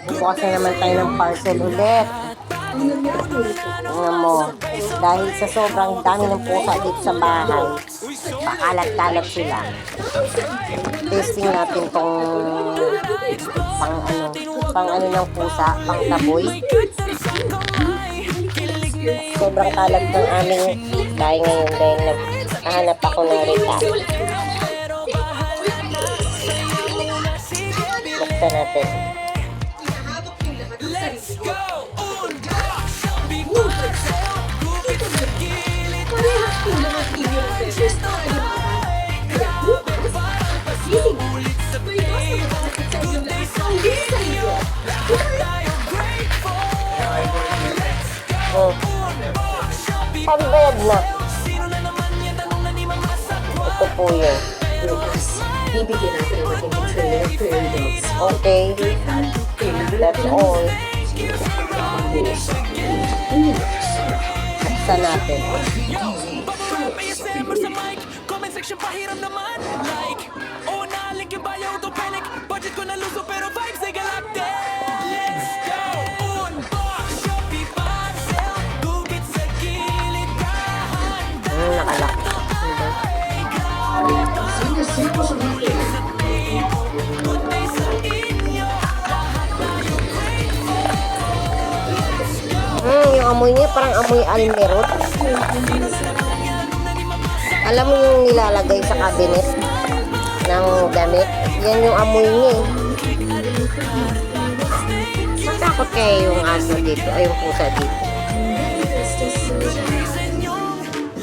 Bukas na naman tayo ng parcel ulit. Tingnan mo, dahil sa sobrang dami ng pusa dito sa bahay, pakalat-kalat sila. Testing natin tong pang ano ng pusa, pang taboy. Sobrang kalat ng aming bahay ngayon dahil naghahanap ako ng rita. Buksan natin. Oh. Pambayad na. Ito po yun. Bibigyan natin ang ating trailer for your dogs. Okay. That's all. Buksan natin. Comment section pahiram naman like oh na link yung bio don't panic budget ko na luso pero vibes ay galactic let's go unbox Shopee parcel gugit sa gilid kahan Nakalak. Yung amoy niya parang amoy almerot. Alam mo yung nilalagay sa cabinet ng damit? Yan yung amoy niya eh. Matakot kaya yung aso dito, ay yung pusa dito.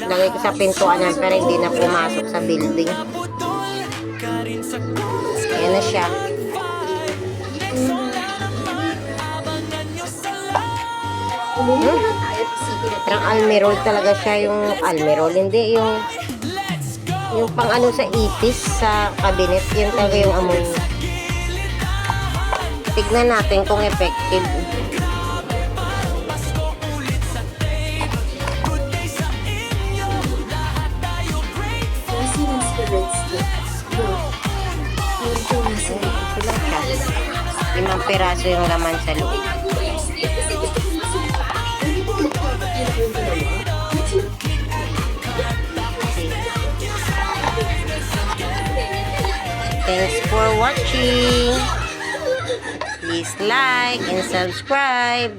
Lagay ko sa pintuan yan pero hindi na pumasok sa building. Ayan na siya. Parang almerol talaga siya, yung almerol, hindi yung pang ano sa ipis sa cabinet, yun talaga yung amoy. Tignan natin kung effective. Limang piraso yung laman sa loob. Thanks for watching. Please like and subscribe.